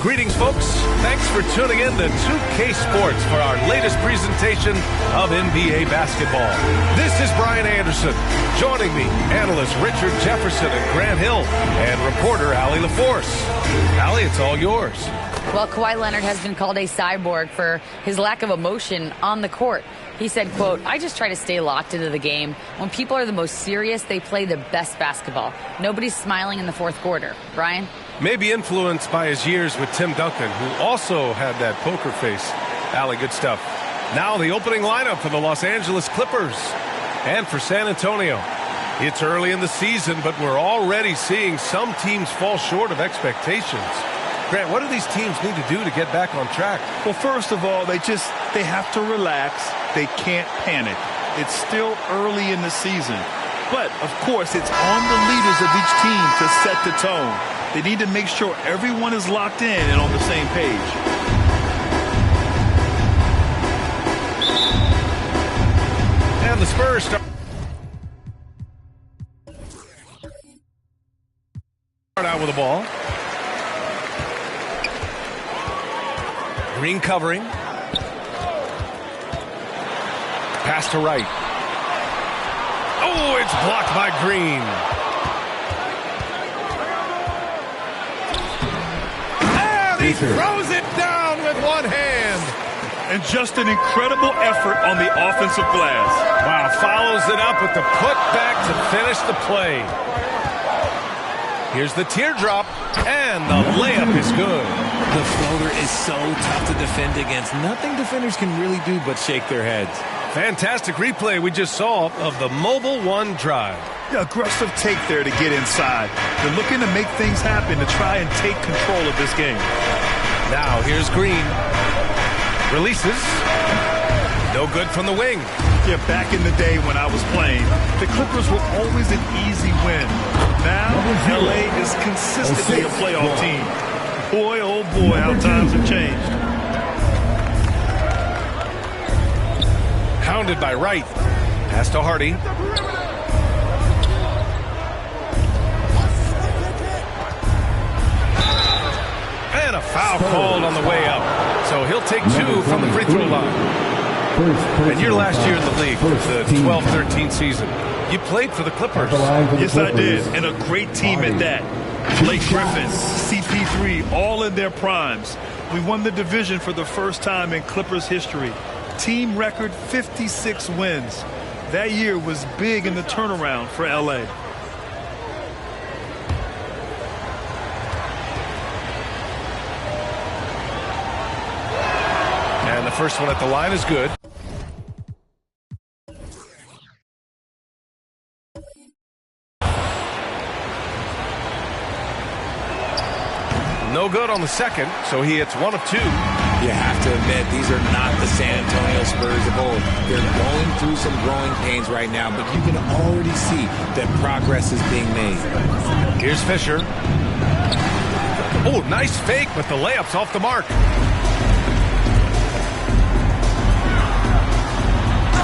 Greetings, folks. Thanks for tuning in to 2K Sports for our latest presentation of NBA basketball. This is Brian Anderson. Joining me, analysts Richard Jefferson and Grant Hill, and reporter Allie LaForce. Allie, it's all yours. Well, Kawhi Leonard has been called a cyborg for his lack of emotion on the court. He said, quote, "I just try to stay locked into the game. When people are the most serious, they play the best basketball. Nobody's smiling in the fourth quarter." Brian? Maybe influenced by his years with Tim Duncan, who also had that poker face. Allie, good stuff. Now the opening lineup for the Los Angeles Clippers and for San Antonio. It's early in the season, but we're already seeing some teams fall short of expectations. Grant, what do these teams need to do to get back on track? Well, first of all, they have to relax. They can't panic. It's still early in the season. But, of course, it's on the leaders of each team to set the tone. They need to make sure everyone is locked in and on the same page. And the Spurs start out with the ball. Greene covering. Pass to Wright. Oh, it's blocked by Greene. And he throws it down with one hand. And just an incredible effort on the offensive glass. Wow, follows it up with the putback to finish the play. Here's the teardrop, and the layup is good. The floater is so tough to defend against. Nothing defenders can really do but shake their heads. Fantastic replay we just saw of the Mobile One drive. Yeah, aggressive take there to get inside. They're looking to make things happen to try and take control of this game. Now here's Greene. Releases. No good from the wing. Yeah, back in the day when I was playing, the Clippers were always an easy win. Now, LA is consistently a playoff team. Boy, oh boy, how times have changed. Hounded by Wright. Pass to Hardy. And a foul called on the way up. So he'll take two from the free throw line. And your last year in the league, the 12-13 season, you played for the Clippers. Yes, I did, and a great team at that. Blake Griffin, CP3, all in their primes. We won the division for the first time in Clippers history. Team record 56 wins. That year was big in the turnaround for LA. And the first one at the line is good. No good on the second, so he hits one of two. You have to admit, these are not the San Antonio Spurs of old. They're going through some growing pains right now, but you can already see that progress is being made. Here's Fisher. Oh, nice fake, but the layup's off the mark.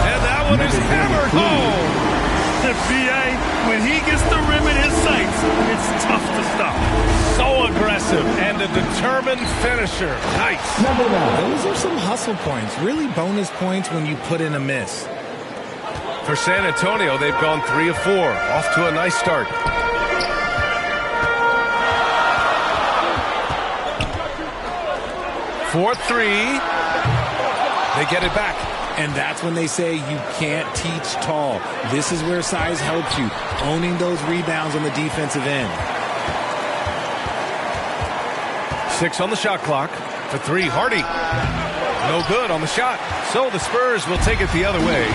And that one is hammered home. The BA, when he gets the rim in his sights, it's tough to stop. So aggressive and a determined finisher. Nice. Those are some hustle points, really bonus points when you put in a miss. For San Antonio, they've gone 3 of 4. Off to a nice start. Fourth three. They get it back. And that's when they say you can't teach tall. This is where size helps you, owning those rebounds on the defensive end. 6 on the shot clock. For 3, Hardy. No good on the shot. So the Spurs will take it the other way.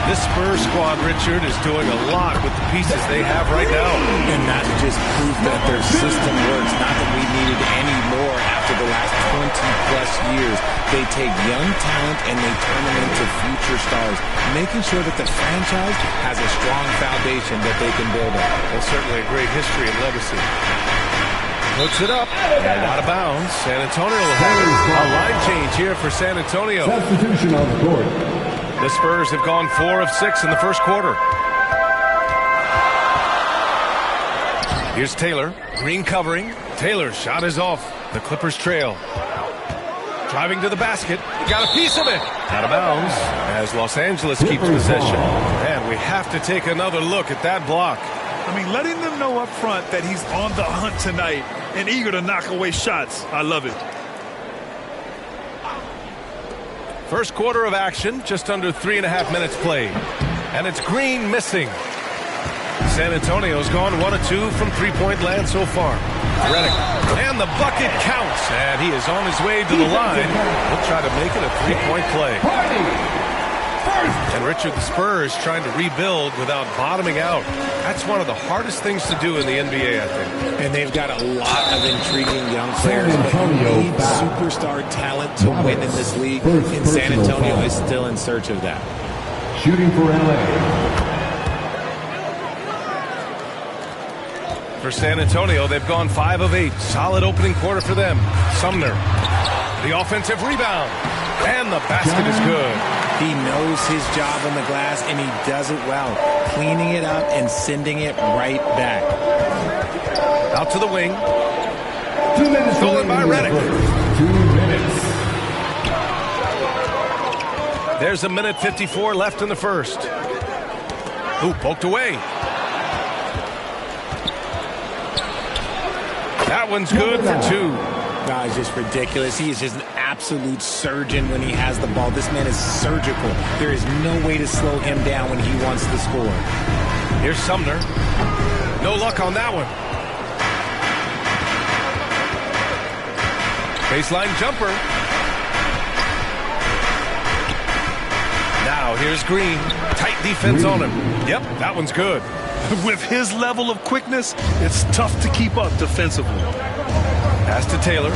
This Spurs squad, Richard, is doing a lot with the pieces they have right now. And that's just proof that their system works. Not that we needed any more after the last 20-plus years. They take young talent and they turn them into future stars, making sure that the franchise has a strong foundation that they can build on. Well, certainly a great history and legacy. Puts it up and out of bounds. San Antonio will have a line change here for San Antonio. Substitution on the court. The Spurs have gone 4 of 6 in the first quarter. Here's Taylor. Greene covering. Taylor's shot is off. The Clippers trail. Driving to the basket. Got a piece of it. Out of bounds as Los Angeles keeps possession. And we have to take another look at that block. I mean, letting them know up front that he's on the hunt tonight and eager to knock away shots. I love it. First quarter of action, just under 3.5 minutes played. And it's Greene missing. San Antonio's gone 1 of 2 from three-point land so far. Redick, and the bucket counts, and he is on his way to the line. He'll try to make it a three-point play. And Richard, the Spurs trying to rebuild without bottoming out. That's one of the hardest things to do in the NBA, I think. And they've got a lot of intriguing young players, but you need superstar talent to win in this league, and San Antonio is still in search of that. Shooting for LA. For San Antonio, they've gone 5 of 8. Solid opening quarter for them. Sumner, the offensive rebound, and the basket is good. He knows his job on the glass, and he does it well, cleaning it up and sending it right back. Out to the wing. 2 minutes Stolen by Redick. 2 minutes. There's a minute 54 left in the first. Ooh, poked away. That one's good for 2. God, it's just ridiculous. He is just an absolute surgeon when he has the ball. This man is surgical. There is no way to slow him down when he wants to score. Here's Sumner. No luck on that one. Baseline jumper. Now here's Greene. Tight defense on him. Yep, that one's good. With his level of quickness, it's tough to keep up defensively. Pass to Taylor.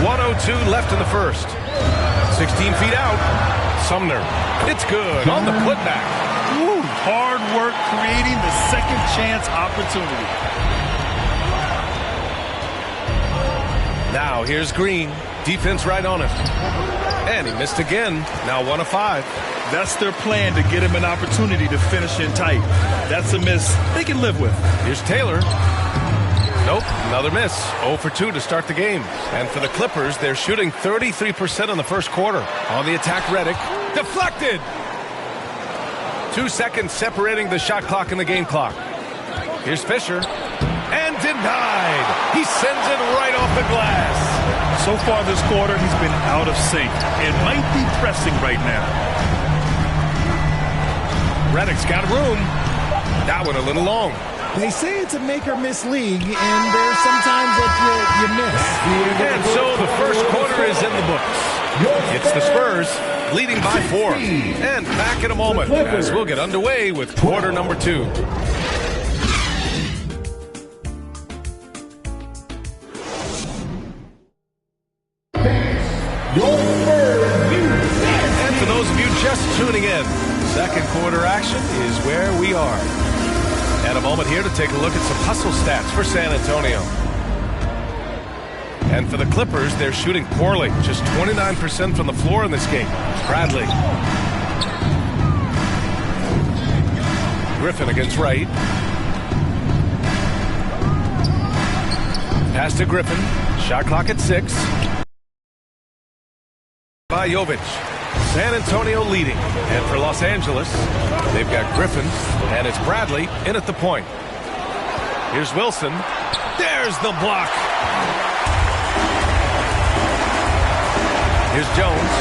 1:02 left in the first. 16 feet out. Sumner. It's good on the putback. Ooh, hard work creating the second chance opportunity. Now here's Greene. Defense right on him. And he missed again. Now 1 of 5. That's their plan, to get him an opportunity to finish in tight. That's a miss they can live with. Here's Taylor. Nope, another miss. 0 for 2 to start the game. And for the Clippers, they're shooting 33% in the first quarter. On the attack, Redick. Deflected! 2 seconds separating the shot clock and the game clock. Here's Fisher. And denied! He sends it right off the glass. So far this quarter, he's been out of sync and might be pressing right now. Redick's got room. That one a little long. They say it's a make-or-miss league, and there's sometimes that you miss. And so the first quarter is in the books. It's the Spurs leading by 4. And back in a moment as we'll get underway with quarter number 2. And for those of you just tuning in, second quarter action is where we are. And a moment here to take a look at some hustle stats for San Antonio. And for the Clippers, they're shooting poorly. Just 29% from the floor in this game. Bradley. Griffin against Wright. Pass to Griffin. Shot clock at 6. By Jovic. San Antonio leading. And for Los Angeles, they've got Griffin, and it's Bradley in at the point. Here's Wilson. There's the block. Here's Jones.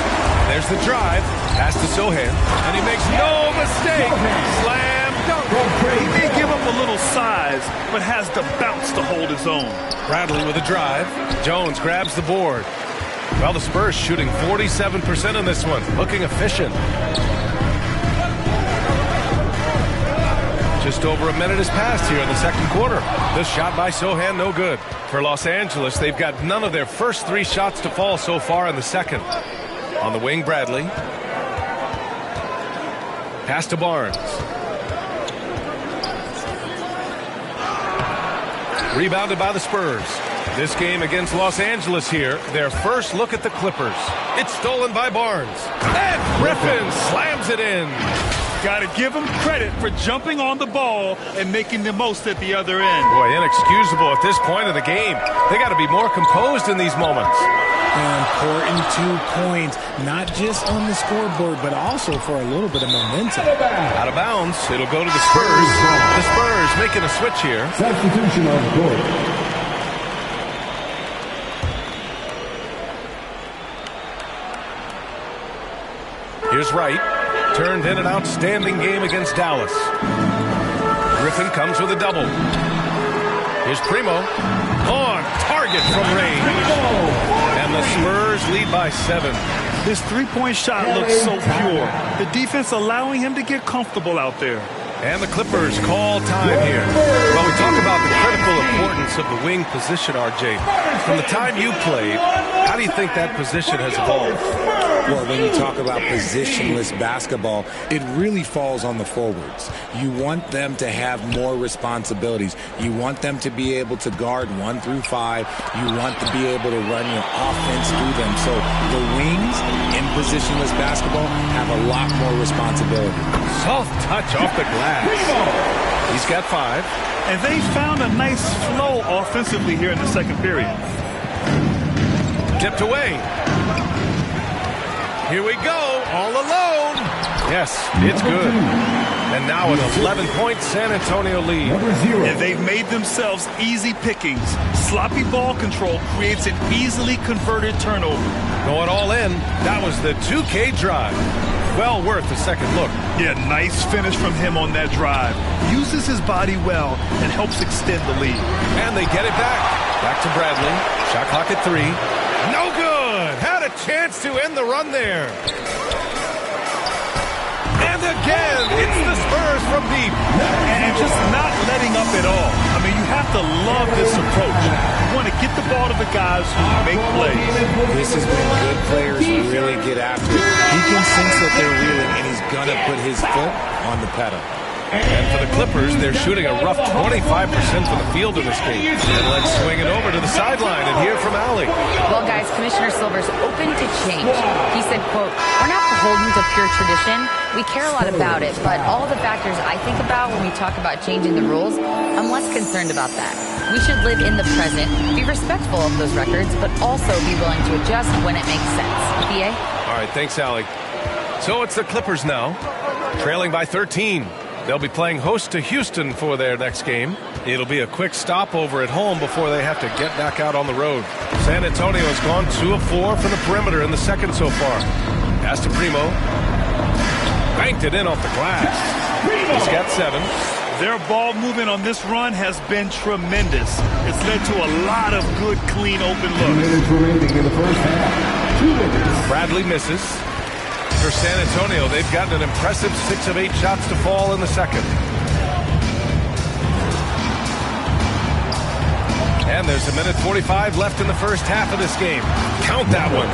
There's the drive. Pass to Sohan. And he makes no mistake. Slam dunk. He may give up a little size, but has the bounce to hold his own. Bradley with a drive. Jones grabs the board. Well, the Spurs shooting 47% in this one. Looking efficient. Just over a minute has passed here in the second quarter. This shot by Sohan, no good. For Los Angeles, they've got none of their first 3 shots to fall so far in the second. On the wing, Bradley. Pass to Barnes. Rebounded by the Spurs. This game against Los Angeles here, their first look at the Clippers. It's stolen by Barnes. And Griffin slams it in. Got to give him credit for jumping on the ball and making the most at the other end. Boy, inexcusable at this point of the game. They got to be more composed in these moments. Important 2 points, not just on the scoreboard, but also for a little bit of momentum. Out of bounds. It'll go to the Spurs. The Spurs making a switch here. Substitution on the court. Here's Wright. Turned in an outstanding game against Dallas. Griffin comes with a double. Here's Primo. On target from range. And the Spurs lead by 7. This three-point shot looks so pure. The defense allowing him to get comfortable out there. And the Clippers call time here. Well, we talk about the critical importance of the wing position, RJ. From the time you played, how do you think that position has evolved? Well, when you talk about positionless basketball, it really falls on the forwards. You want them to have more responsibilities. You want them to be able to guard 1 through 5. You want to be able to run your offense through them. So the wings in positionless basketball have a lot more responsibility. Soft touch off the glass. He's got 5. And they found a nice flow offensively here in the second period. Tipped away. Here we go, all alone. Yes, it's good. And now an 11-point San Antonio lead. And they've made themselves easy pickings. Sloppy ball control creates an easily converted turnover. Going all in, that was the 2K drive. Well worth a second look. Yeah, nice finish from him on that drive. Uses his body well and helps extend the lead. And they get it back. Back to Bradley. Shot clock at 3. No good. Had a chance to end the run there. And again, it's the Spurs from deep. And just not letting up at all. I mean, you have to love this approach. You want to get the ball to the guys who make plays. This is when good players really get after it. He can sense that they're reeling, and he's going to put his foot on the pedal. And for the Clippers, they're shooting a rough 25% from the field in this game. And let's swing it over to the sideline and hear from Allie. Well, guys, Commissioner Silver's open to change. He said, quote, "We're not beholden to pure tradition. We care a lot about it, but all the factors I think about when we talk about changing the rules, I'm less concerned about that. We should live in the present, be respectful of those records, but also be willing to adjust when it makes sense." BA? All right, thanks, Allie. So it's the Clippers now, trailing by 13. They'll be playing host to Houston for their next game. It'll be a quick stopover at home before they have to get back out on the road. San Antonio has gone 2 of 4 from the perimeter in the second so far. Pass to Primo. Banked it in off the glass. He's got 7. Their ball movement on this run has been tremendous. It's led to a lot of good, clean, open 2 looks. minutes remaining in the first half. 2 minutes. Bradley misses. For San Antonio, they've gotten an impressive 6 of 8 shots to fall in the second. And there's 1:45 left in the first half of this game. Count that one.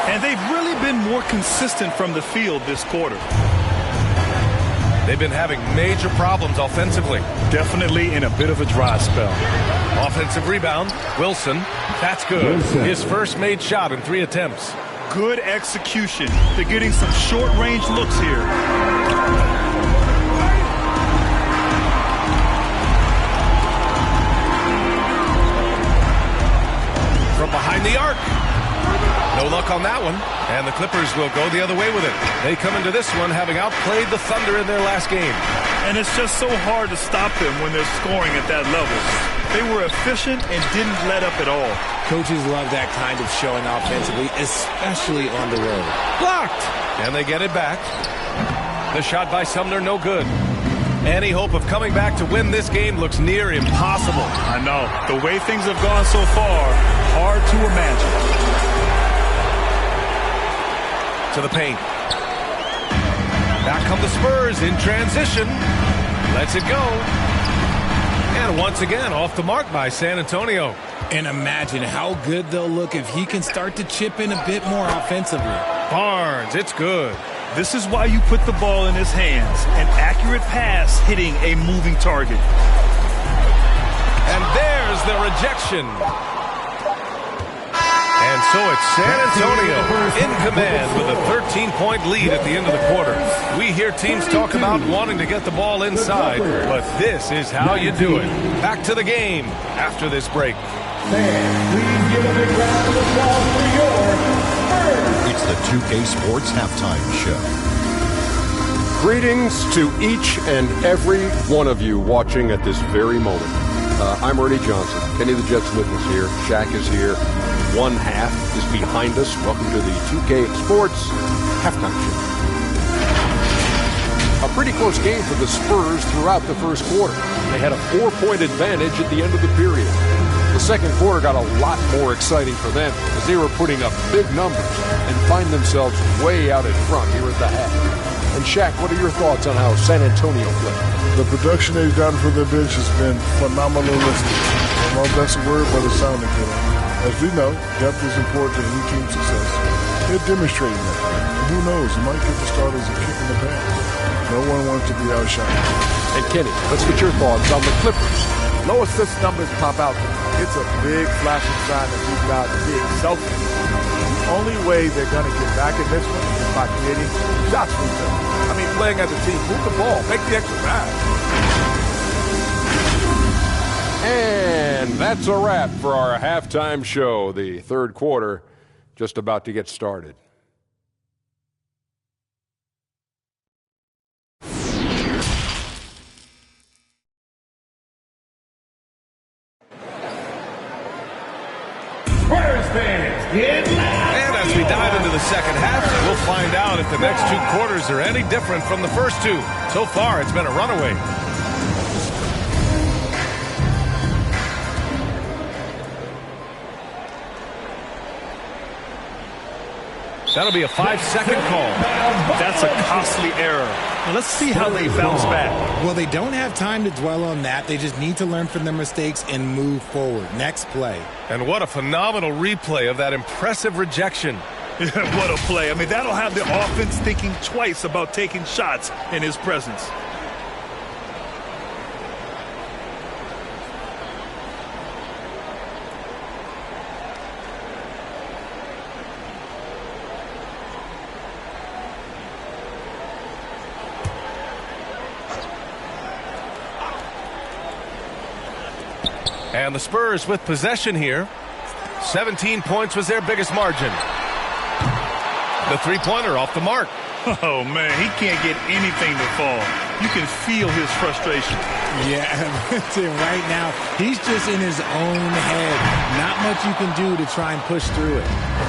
And they've really been more consistent from the field this quarter. They've been having major problems offensively. Definitely in a bit of a dry spell. Offensive rebound. Wilson. That's good. His first made shot in 3 attempts. Good execution. They're getting some short-range looks here. From behind the arc. No luck on that one. And the Clippers will go the other way with it. They come into this one having outplayed the Thunder in their last game. And it's just so hard to stop them when they're scoring at that level. They were efficient and didn't let up at all. Coaches love that kind of showing offensively, especially on the road. Blocked! And they get it back. The shot by Sumner, no good. Any hope of coming back to win this game looks near impossible. I know. The way things have gone so far, hard to imagine. To the paint. Back come the Spurs in transition. Lets it go. And once again, off the mark by San Antonio. And imagine how good they'll look if he can start to chip in a bit more offensively. Barnes, it's good. This is why you put the ball in his hands. An accurate pass hitting a moving target. And there's the rejection. And so it's San Antonio in command with a 13-point lead at the end of the quarter. We hear teams talk about wanting to get the ball inside, but this is how you do it. Back to the game after this break. Fans, please give a big round of applause for your Spurs. It's the 2K Sports Halftime Show. Greetings to each and every one of you watching at this very moment. I'm Ernie Johnson. Kenny the Jet Smith is here. Shaq is here. One half is behind us. Welcome to the 2K Sports Halftime Show. A pretty close game for the Spurs throughout the first quarter. They had a 4-point advantage at the end of the period. The second quarter got a lot more exciting for them as they were putting up big numbers and find themselves way out in front here at the half. And Shaq, what are your thoughts on how San Antonio played? The production they've gotten for their bench has been phenomenalistic. I don't know if that's a word, but it sounded good. As we know, depth is important to any team's success. They're demonstrating that. And who knows, it might give the starters a kick in the pants. No one wants to be outshined. And Kenny, let's get your thoughts on the Clippers. Low assist numbers pop out. It's a big flashing sign that these guys are being selfish. The only way they're going to get back in this one is by creating shots for each other. I mean, playing as a team, move the ball, make the extra pass. And that's a wrap for our halftime show. The third quarter just about to get started. Spurs fans, get loud! And as we dive into the second half, we'll find out if the next 2 quarters are any different from the first 2. So far, it's been a runaway. That'll be a 5-second call. That's a costly error. Now let's see how they bounce back. Well, they don't have time to dwell on that. They just need to learn from their mistakes and move forward. Next play. And what a phenomenal replay of that impressive rejection. What a play. I mean, that'll have the offense thinking twice about taking shots in his presence. And the Spurs with possession here. 17 points was their biggest margin. The three-pointer off the mark. Oh, man, he can't get anything to fall. You can feel his frustration. Yeah, right now, he's just in his own head. Not much you can do to try and push through it.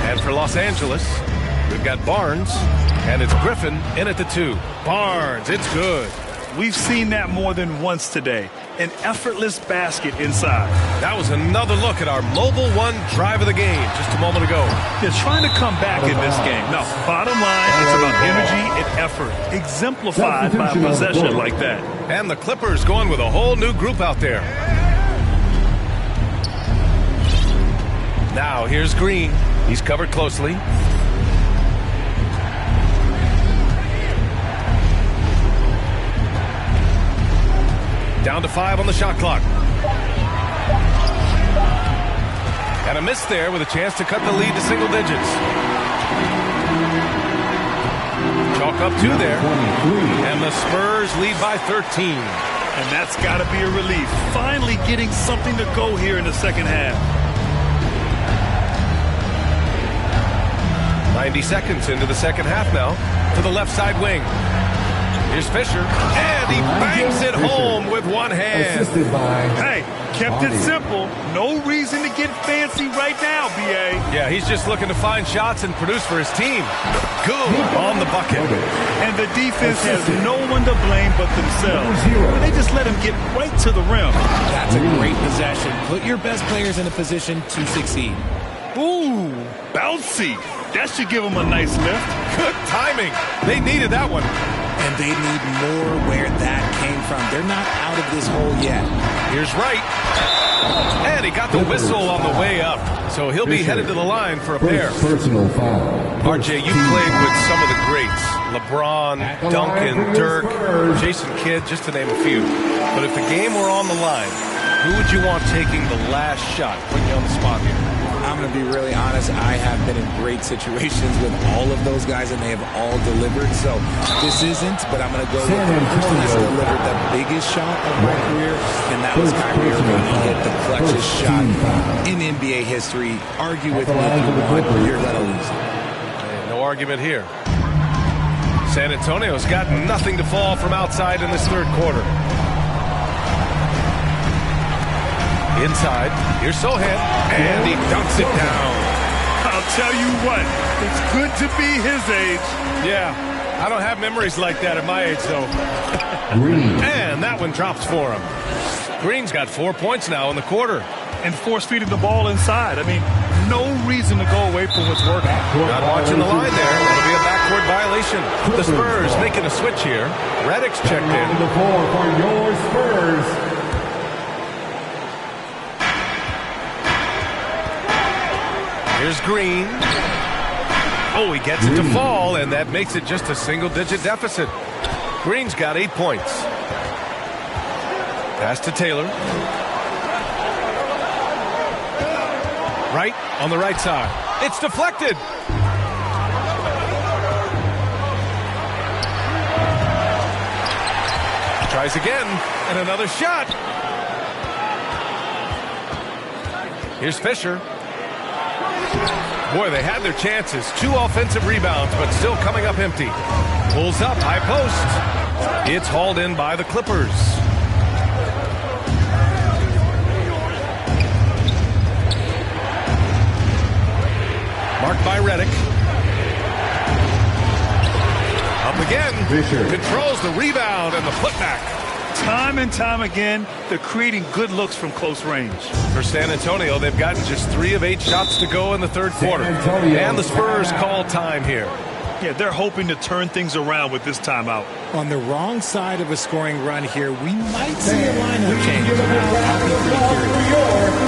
And for Los Angeles, we've got Barnes, and it's Griffin in at the 2. Barnes, it's good. We've seen that more than once today. An effortless basket inside. That was another look at our Mobile One drive of the game just a moment ago. They're trying to come back in this game. No, bottom line, it's about energy and effort, exemplified by a possession like that. And the Clippers going with a whole new group out there. Now here's Greene. He's covered closely. Down to 5 on the shot clock. And a miss there with a chance to cut the lead to single digits. Chalk up 2 there. And the Spurs lead by 13. And that's got to be a relief. Finally getting something to go here in the second half. 90 seconds into the second half now. To the left side wing. Here's Fisher. And he bangs it home with one hand. Hey, kept it simple. No reason to get fancy right now, B.A. Yeah, he's just looking to find shots and produce for his team. Good on the bucket. And the defense has no one to blame but themselves. They just let him get right to the rim. That's a great possession. Put your best players in a position to succeed. Ooh, bouncy. That should give them a nice lift. Good timing. They needed that one. And they need more where that came from. They're not out of this hole yet. Here's Wright. And he got the whistle on the way up. So he'll be headed to the line for a pair. Personal foul. RJ, you played with some of the greats. LeBron, Duncan, Dirk, Jason Kidd, just to name a few. But if the game were on the line, who would you want taking the last shot? Putting you on the spot here. I'm going to be really honest. I have been in great situations with all of those guys, and they have all delivered. So this isn't, but I'm going to go with the person that's delivered the biggest shot of my career, and that was Kyrie Irving. He hit the clutchest shot in NBA history. Argue with me if you want, you're going to lose it. No argument here. San Antonio's got nothing to fall from outside in this third quarter. Inside, here's Sohan, and he dunks it down. I'll tell you what, it's good to be his age. Yeah, I don't have memories like that at my age, though. Greene. And that one drops for him. Greene's got 4 points now in the quarter. And force-feeding the ball inside. I mean, no reason to go away from what's working. Not watching the line there. That'll be a backcourt violation. The Spurs making a switch here. Redick's checked in. The 4 for your Spurs. Here's Greene. Oh, he gets it to fall, and that makes it just a single-digit deficit. Greene's got 8 points. Pass to Taylor. Right on the right side. It's deflected. Tries again, and another shot. Here's Fisher. Boy, they had their chances. 2 offensive rebounds, but still coming up empty. Pulls up, high post. It's hauled in by the Clippers. Marked by Redick. Up again. Fisher. Controls the rebound and the putback. Time and time again, they're creating good looks from close range. For San Antonio, they've gotten just 3 of 8 shots to go in the third quarter. And the Spurs call time here. Yeah, they're hoping to turn things around with this timeout. On the wrong side of a scoring run here, we might see a lineup change. I'll be pretty curious.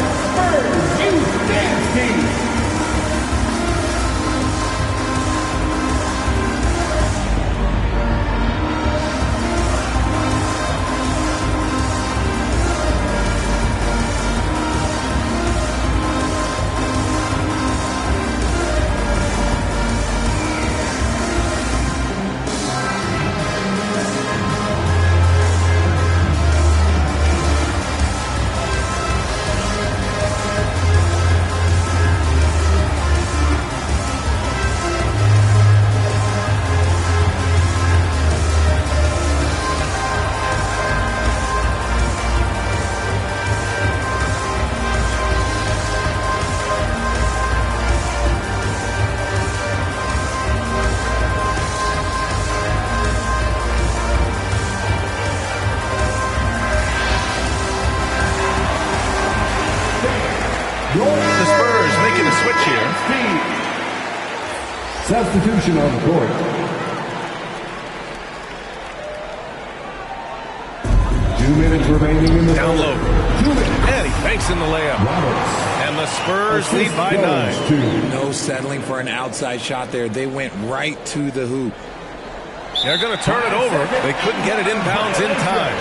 The Spurs making a switch here. Substitution on the court. Two minutes remaining in the Down low. 2 minutes. And he banks in the layup. And the Spurs lead by 9. No settling for an outside shot there. They went right to the hoop. They're going to turn it over. They couldn't get it inbounds in time.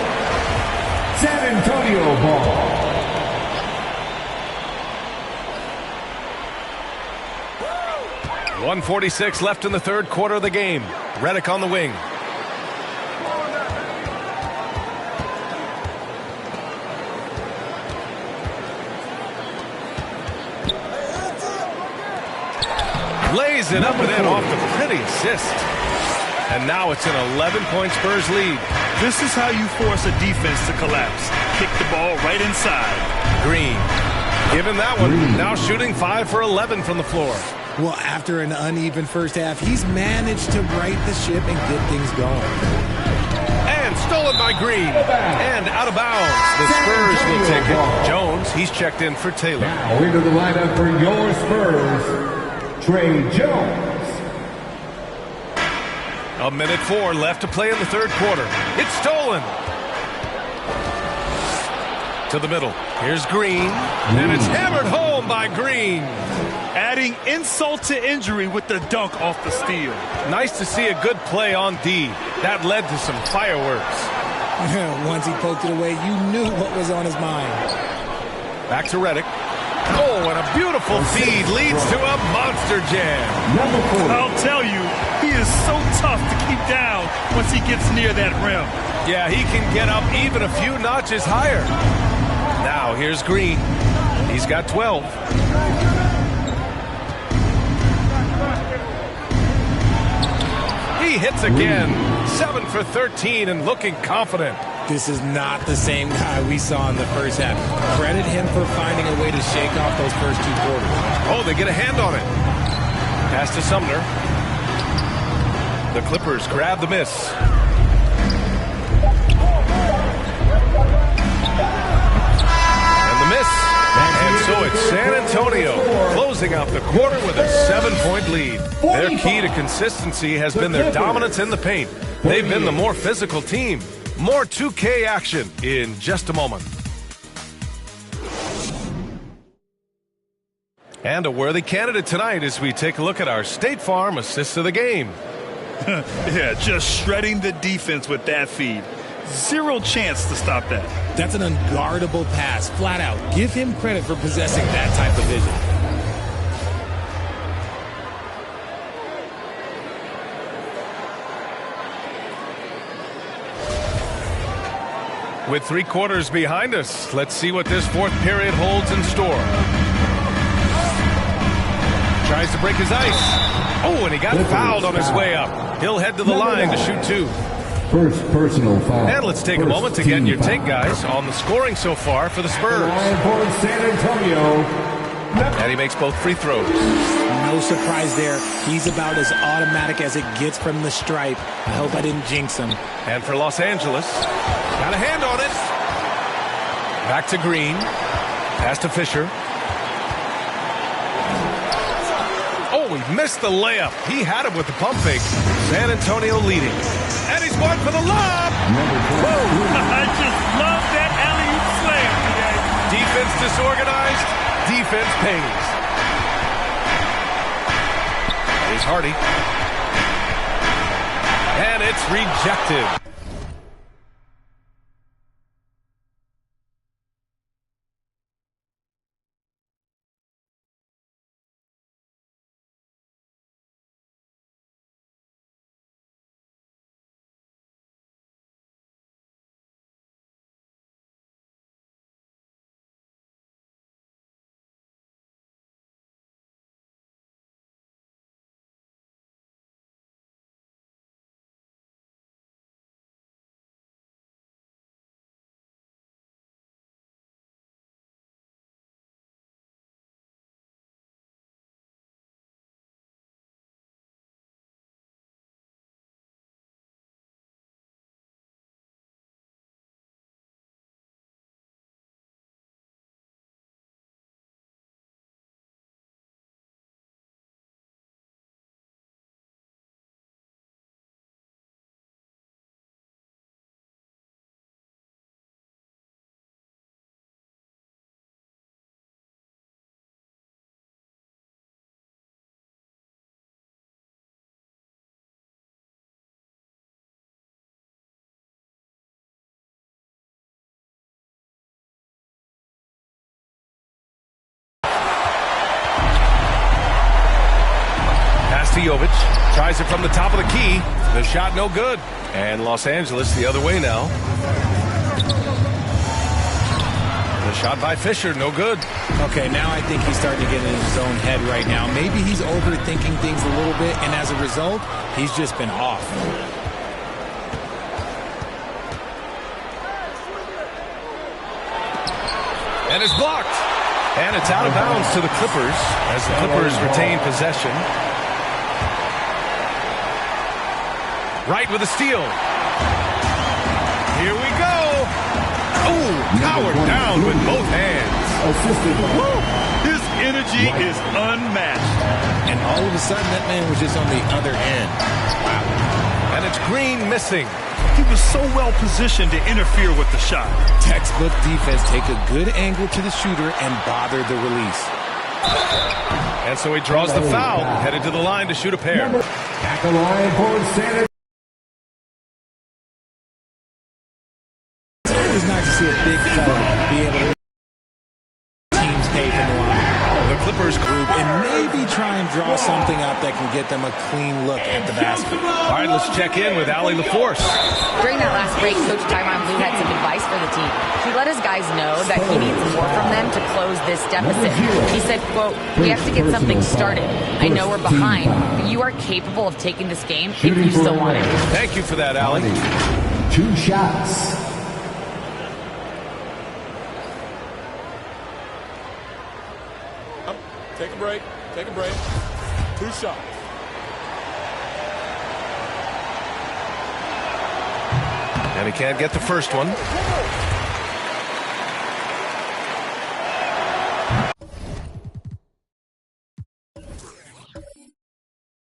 San Antonio ball. .146 left in the third quarter of the game. Redick on the wing. Lays it up and in off the pretty assist. And now it's an 11-point Spurs lead. This is how you force a defense to collapse. Kick the ball right inside. Greene, given that one, now shooting 5 for 11 from the floor. Well, after an uneven first half, he's managed to right the ship and get things going. And stolen by Greene. And out of bounds. The Spurs will take it. Jones, he's checked in for Taylor. Now into the lineup for your Spurs, Trey Jones. 1:04 left to play in the third quarter. It's stolen. To the middle. Here's Greene. And it's hammered home by Greene. Adding insult to injury with the dunk off the steal. Nice to see a good play on D. That led to some fireworks. Once he poked it away, you knew what was on his mind. Back to Redick. Oh, and a beautiful feed leads to a monster jam. I'll tell you, he is so tough to keep down once he gets near that rim. Yeah, he can get up even a few notches higher. Now here's Greene. He's got 12. He hits again. 7 for 13 and looking confident. This is not the same guy we saw in the first half. Credit him for finding a way to shake off those first two quarters. Oh, they get a hand on it. Pass to Sumner. The Clippers grab the miss. And the miss. And so it's San Antonio closing out the quarter with a 7-point lead. Their key to consistency has been their dominance in the paint. They've been the more physical team. More 2K action in just a moment. And a worthy candidate tonight as we take a look at our State Farm assist of the game. Yeah, just shredding the defense with that feed. Zero chance to stop that. That's an unguardable pass, flat out. Give him credit for possessing that type of vision. With 3 quarters behind us, let's see what this fourth period holds in store. Tries to break his ice. Oh, and he got fouled on his way up. He'll head to the line to shoot 2. First personal foul. And let's take a moment to get your take, guys, on the scoring so far for the Spurs. For San Antonio. And he makes both free throws. No surprise there. He's about as automatic as it gets from the stripe. I hope I didn't jinx him. And for Los Angeles, got a hand on it. Back to Greene. Pass to Fisher. Oh, he missed the layup. He had it with the pump fake. San Antonio leading. And he's going for the lob. I just love that alley-oop slam today. Defense disorganized. Defense pays. Here's Hardy. And it's rejected. Jovic. Tries it from the top of the key. The shot no good. And Los Angeles the other way now. The shot by Fisher, no good. Okay, now I think he's starting to get in his own head right now. Maybe he's overthinking things a little bit, and as a result, he's just been off. And it's blocked. And it's out of bounds to the Clippers as the Clippers retain possession. Wright with a steal. Here we go. Oh, powered down with both hands. Woo! His energy is unmatched. And all of a sudden, that man was just on the other end. Wow. And it's Greene missing. He was so well positioned to interfere with the shot. Textbook defense, take a good angle to the shooter and bother the release. And so he draws the foul, headed to the line to shoot a pair. At the line for San It's nice to see a big fella be able to teams pay from the line. The Clippers group and maybe try and draw something up that can get them a clean look at the basket. All right, let's check in with Allie LaForce. During that last break, Coach Tyronn Lue had some advice for the team. He let his guys know that he needs more from them to close this deficit. He said, quote, "We have to get something started. I know we're behind, but you are capable of taking this game if you still want it." Thank you for that, Allie. 2 shots. Take a break. Take a break. 2 shots. And he can't get the first one.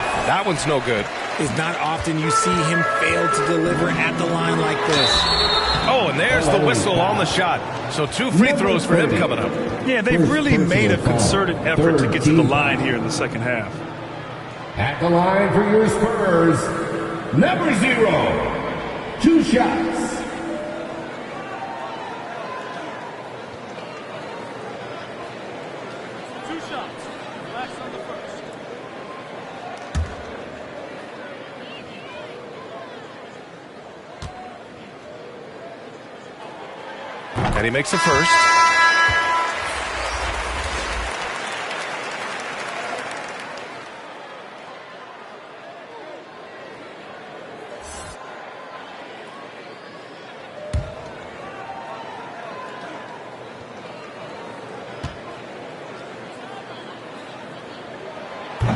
That one's no good. It's not often you see him fail to deliver at the line like this. Oh, and there's the whistle on the shot. So 2 free throws for him coming up. Yeah, they've really made a concerted effort to get to the line here in the second half. At the line for your Spurs, number 0. 2 shots. And he makes the first.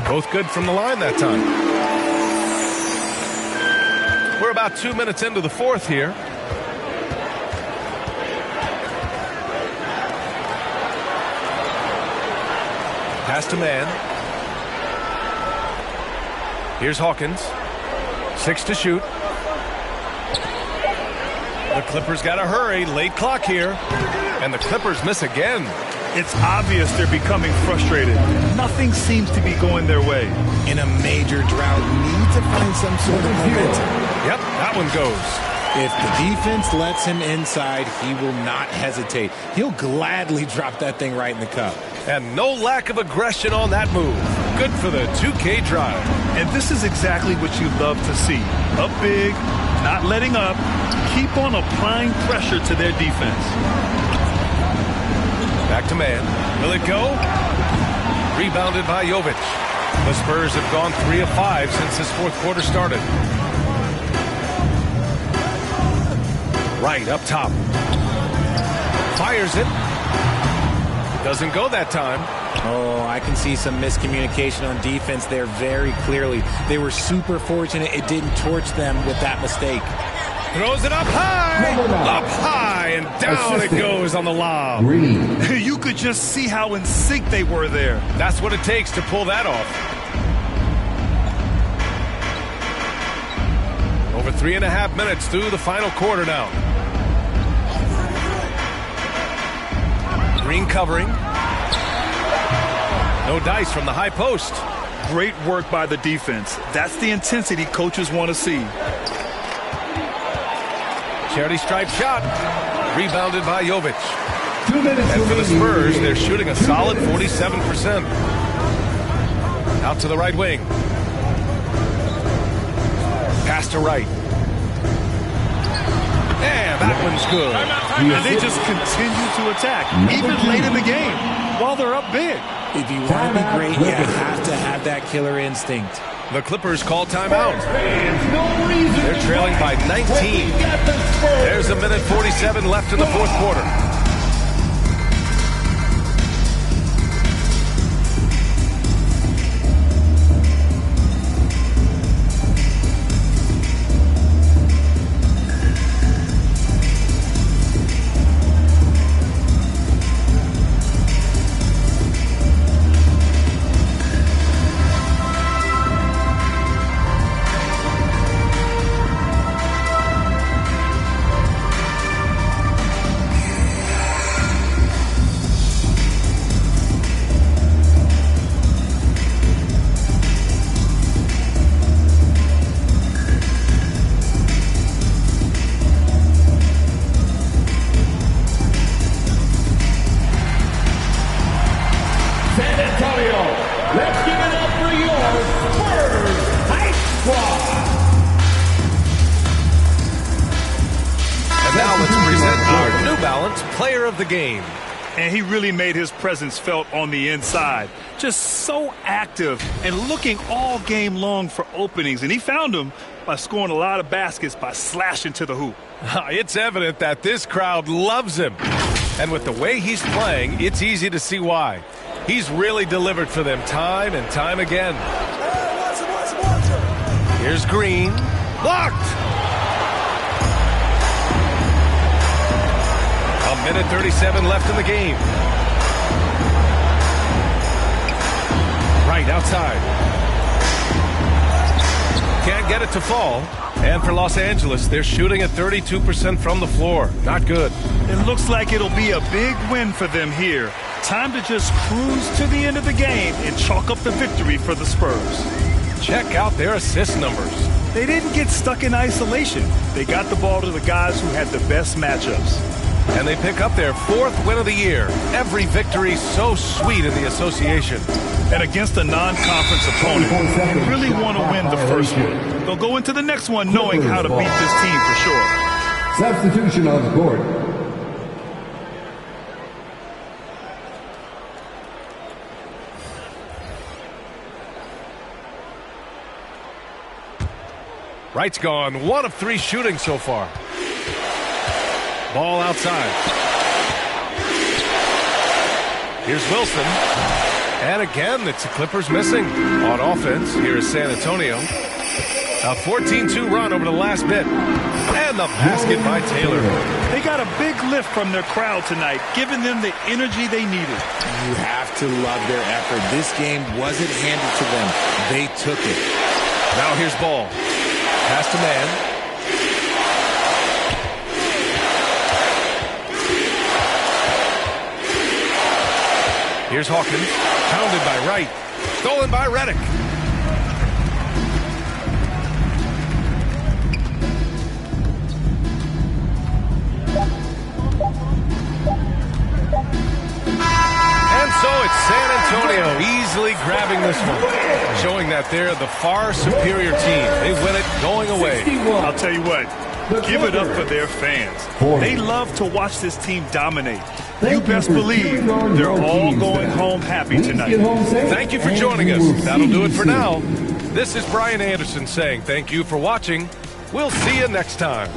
Both good from the line that time. We're about 2 minutes into the fourth here. Pass to man. Here's Hawkins. 6 to shoot. The Clippers got to hurry. Late clock here. And the Clippers miss again. It's obvious they're becoming frustrated. Nothing seems to be going their way. In a major drought, need to find some sort of momentum. Yep, that one goes. If the defense lets him inside, he will not hesitate. He'll gladly drop that thing right in the cup. And no lack of aggression on that move. Good for the 2K drive. And this is exactly what you love to see. Up big, not letting up, keep on applying pressure to their defense. Back to man. Will it go? Rebounded by Jovic. The Spurs have gone 3 of 5 since this fourth quarter started. Right up top. Fires it. Doesn't go that time. Oh, I can see some miscommunication on defense there very clearly. They were super fortunate it didn't torch them with that mistake. Throws it up high. Up high, and down it goes on the lob. You could just see how in sync they were there. That's what it takes to pull that off. Over 3.5 minutes through the final quarter now. Greene covering. No dice from the high post. Great work by the defense. That's the intensity coaches want to see. Charity stripe shot. Rebounded by Jovic. And for the Spurs, they're shooting a solid 47%. Out to the right wing. to right. And that one's good. And they just continue to attack, even late in the game, while they're up big. If you want to be great, you have to have that killer instinct. The Clippers call timeout. They're trailing by 19. There's a minute 47 left in the fourth quarter. Player of the game. And he really made his presence felt on the inside. Just so active and looking all game long for openings. And he found them by scoring a lot of baskets by slashing to the hoop. It's evident that this crowd loves him. And with the way he's playing, it's easy to see why. He's really delivered for them time and time again. Here's Greene. Blocked! A minute 37 left in the game. Right outside. Can't get it to fall. And for Los Angeles, they're shooting at 32% from the floor. Not good. It looks like it'll be a big win for them here. Time to just cruise to the end of the game and chalk up the victory for the Spurs. Check out their assist numbers. They didn't get stuck in isolation. They got the ball to the guys who had the best matchups. And they pick up their fourth win of the year. Every victory so sweet in the association. And against a non-conference opponent, you really want to win the first one. They'll go into the next one knowing how to beat this team for sure. Substitution on the court. Wright's gone 1 of 3 shooting so far. Ball outside. Here's Wilson. And again, it's the Clippers missing. On offense, here is San Antonio. A 14-2 run over the last bit. And the basket by Taylor. They got a big lift from their crowd tonight, giving them the energy they needed. You have to love their effort. This game wasn't handed to them. They took it. Now here's Ball. Pass to man. Here's Hawkins, pounded by Wright, stolen by Redick. And so it's San Antonio easily grabbing this one, showing that they're the far superior team. They win it going away. I'll tell you what, give it up for their fans. They love to watch this team dominate. You best believe they're all going home happy tonight. Thank you for joining us. That'll do it for now. This is Brian Anderson saying thank you for watching. We'll see you next time.